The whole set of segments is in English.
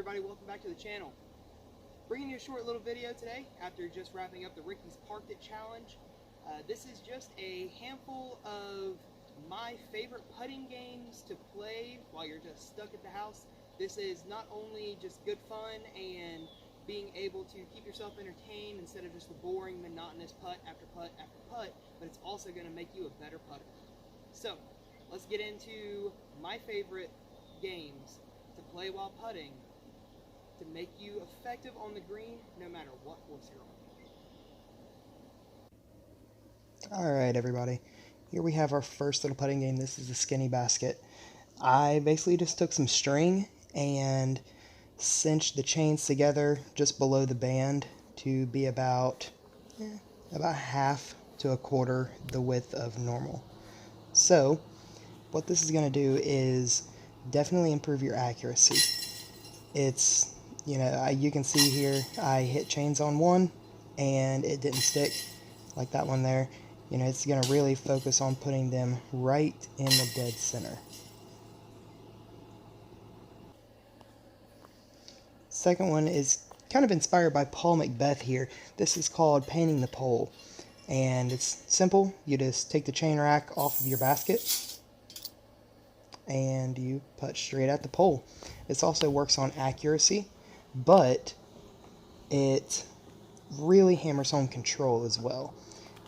everybody, welcome back to the channel. Bringing you a short little video today after just wrapping up the Ricky's Parked It Challenge. This is just a handful of my favorite putting games to play while you're just stuck at the house. This is not only just good fun and being able to keep yourself entertained instead of just the boring, monotonous putt after putt after putt, but it's also going to make you a better putter. So, let's get into my favorite games to play while putting to make you effective on the green no matter what course you're on. Alright everybody, here we have our first little putting game. This is the skinny basket. I basically just took some string and cinched the chains together just below the band to be about half to a quarter the width of normal. So what this is going to do is definitely improve your accuracy. It's, you can see here I hit chains on one and it didn't stick like that one there. It's going to really focus on putting them right in the dead center. Second one is kind of inspired by Paul Macbeth here. This is called painting the pole. And it's simple. You just take the chain rack off of your basket and you putt straight at the pole. This also works on accuracy, but it really hammers home control as well,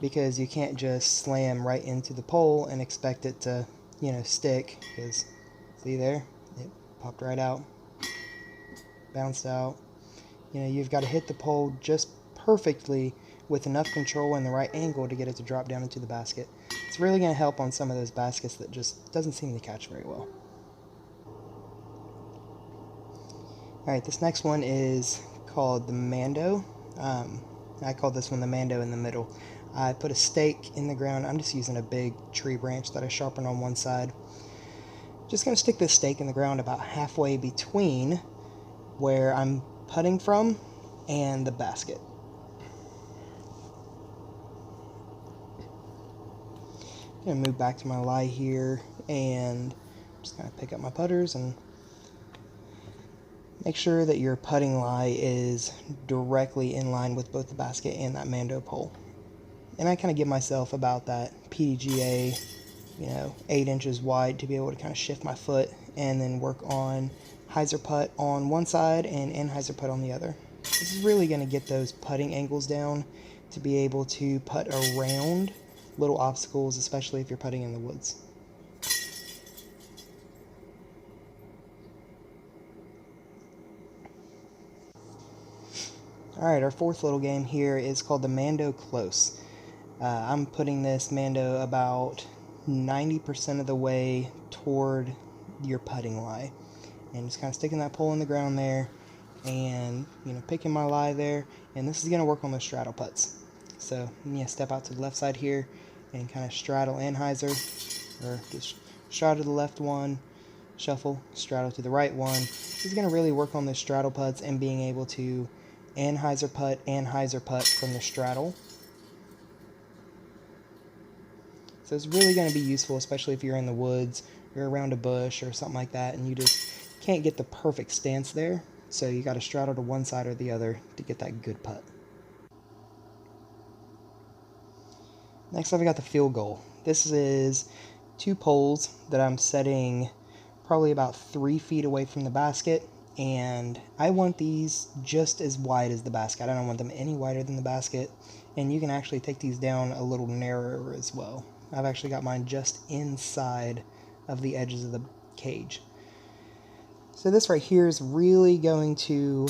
because you can't just slam right into the pole and expect it to, stick, because see there, it popped right out, bounced out. You've got to hit the pole just perfectly with enough control and the right angle to get it to drop down into the basket. It's really going to help on some of those baskets that just doesn't seem to catch very well. Alright, this next one is called the Mando. I call this one the Mando in the middle. I put a stake in the ground. I'm just using a big tree branch that I sharpened on one side. Just going to stick this stake in the ground about halfway between where I'm putting from and the basket. I'm going to move back to my lie here and just kind of pick up my putters and make sure that your putting lie is directly in line with both the basket and that Mando pole. And I kind of give myself about that PDGA, 8 inches wide to be able to kind of shift my foot and then work on hyzer putt on one side and anhyzer putt on the other. This is really going to get those putting angles down to be able to putt around little obstacles, especially if you're putting in the woods. Alright, our fourth little game here is called the Mando Close. I'm putting this Mando about 90% of the way toward your putting lie. And just kind of sticking that pole in the ground there and, picking my lie there. And this is going to work on those straddle putts. So, step out to the left side here and kind of straddle anhyzer, or just straddle to the left one, shuffle, straddle to the right one. This is going to really work on the straddle putts and being able to anhyzer putt from the straddle. So it's really going to be useful, especially if you're in the woods, you're around a bush or something like that, and you just can't get the perfect stance there. So you got to straddle to one side or the other to get that good putt. Next up, we got the field goal. This is 2 poles that I'm setting probably about 3 feet away from the basket, and I want these just as wide as the basket. I don't want them any wider than the basket, and you can actually take these down a little narrower as well. I've actually got mine just inside of the edges of the cage. So this right here is really going to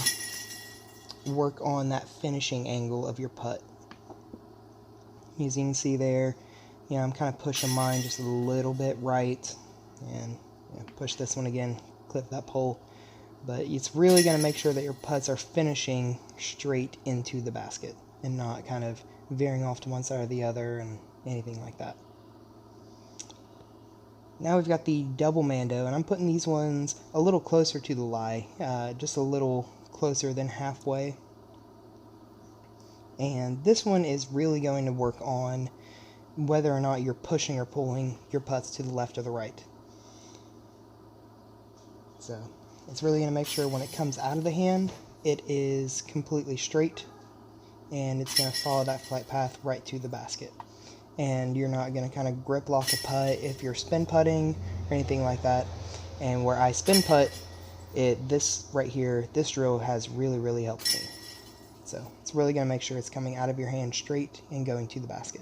work on that finishing angle of your putt. As you can see there, I'm kind of pushing mine just a little bit right, and push this one again, clip that pole. But it's really going to make sure that your putts are finishing straight into the basket and not kind of veering off to one side or the other and anything like that. Now we've got the double Mando, and I'm putting these ones a little closer to the lie, just a little closer than halfway. And this one is really going to work on whether or not you're pushing or pulling your putts to the left or the right. So It's really going to make sure when it comes out of the hand, it is completely straight, and it's going to follow that flight path right to the basket. And you're not going to kind of grip lock a putt if you're spin putting or anything like that. And where I spin putt, this right here, this drill has really helped me. So it's really going to make sure it's coming out of your hand straight and going to the basket.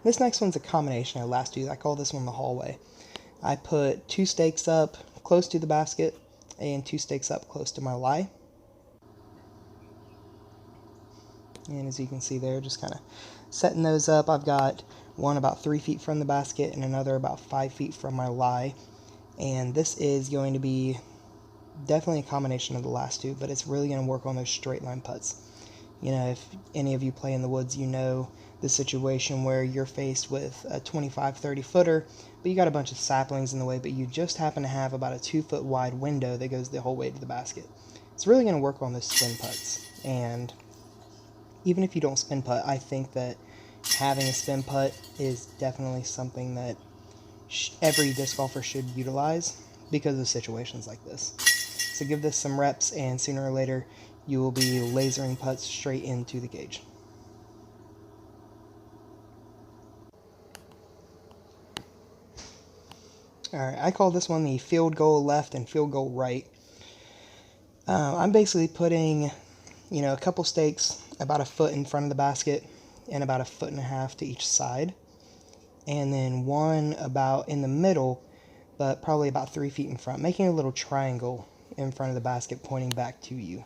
This next one's a combination of the last two. I call this one the hallway. I put 2 stakes up close to the basket and 2 stakes up close to my lie. And as you can see there, just kind of setting those up. I've got one about 3 feet from the basket and another about 5 feet from my lie. And this is going to be definitely a combination of the last two, but it's really going to work on those straight line putts. You know, if any of you play in the woods, you know the situation where you're faced with a 25-30 footer, but you got a bunch of saplings in the way, but you just happen to have about a 2 foot wide window that goes the whole way to the basket. It's really going to work on those spin putts. And even if you don't spin putt, I think that having a spin putt is definitely something that every disc golfer should utilize because of situations like this. So give this some reps, and sooner or later you will be lasering putts straight into the gauge. Alright, I call this one the field goal left and field goal right. I'm basically putting, a couple stakes about a foot in front of the basket and about a foot and a half to each side. And then one about in the middle, but probably about 3 feet in front, making a little triangle in front of the basket pointing back to you.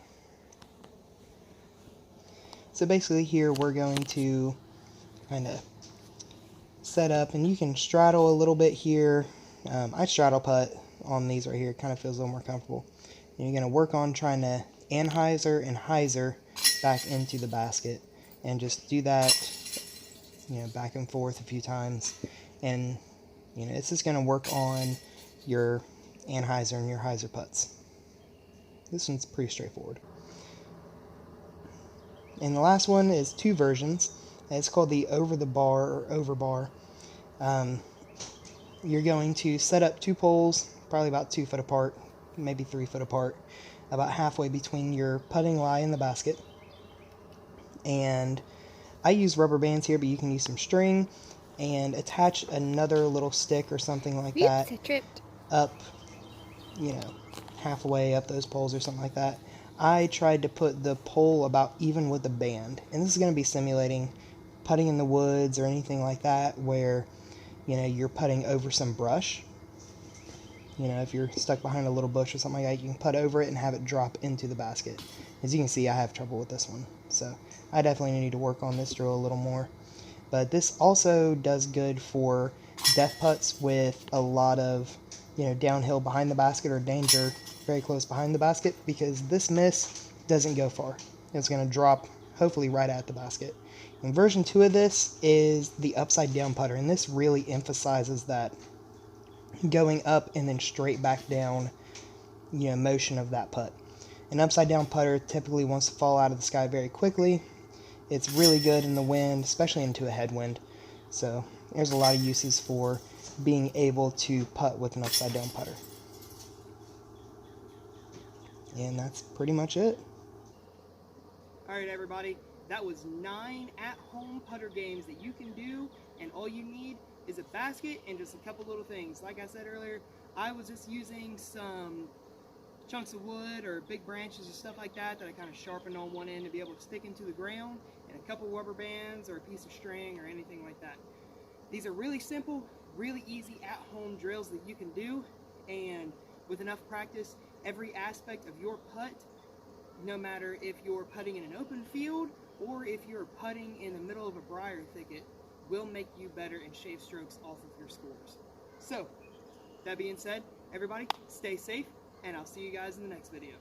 So basically here we're going to kind of set up, and you can straddle a little bit here. I straddle putt on these right here. It kind of feels a little more comfortable. And you're going to work on trying to anhyzer and hyzer back into the basket, and just do that, back and forth a few times. And it's just going to work on your anhyzer and your hyzer putts. This one's pretty straightforward. And the last one is 2 versions. It's called the over the bar or over bar. You're going to set up 2 poles, probably about 2 foot apart, maybe 3 foot apart, about halfway between your putting lie and the basket. And I use rubber bands here, but you can use some string, and attach another little stick or something like that up, halfway up those poles or something like that. I tried to put the pole about even with the band, and this is going to be simulating putting in the woods or anything like that where you're putting over some brush. If you're stuck behind a little bush or something like that, you can putt over it and have it drop into the basket. As you can see, I have trouble with this one, so I definitely need to work on this drill a little more. But this also does good for death putts with a lot of downhill behind the basket or danger very close behind the basket, because this miss doesn't go far. It's going to drop hopefully right at the basket. And version 2 of this is the upside down putter, and this really emphasizes that going up and then straight back down motion of that putt. An upside down putter typically wants to fall out of the sky very quickly. It's really good in the wind, especially into a headwind. So there's a lot of uses for being able to putt with an upside down putter. And that's pretty much it. Alright everybody, that was 9 at-home putter games that you can do, and all you need is a basket and just a couple little things. Like I said earlier, I was just using some chunks of wood or big branches or stuff like that I kind of sharpened on one end to be able to stick into the ground, and a couple rubber bands or a piece of string or anything like that. These are really simple, really easy at-home drills that you can do, and with enough practice, every aspect of your putt, no matter if you're putting in an open field or if you're putting in the middle of a briar thicket, will make you better and shave strokes off of your scores. So, that being said, everybody, stay safe, and I'll see you guys in the next video.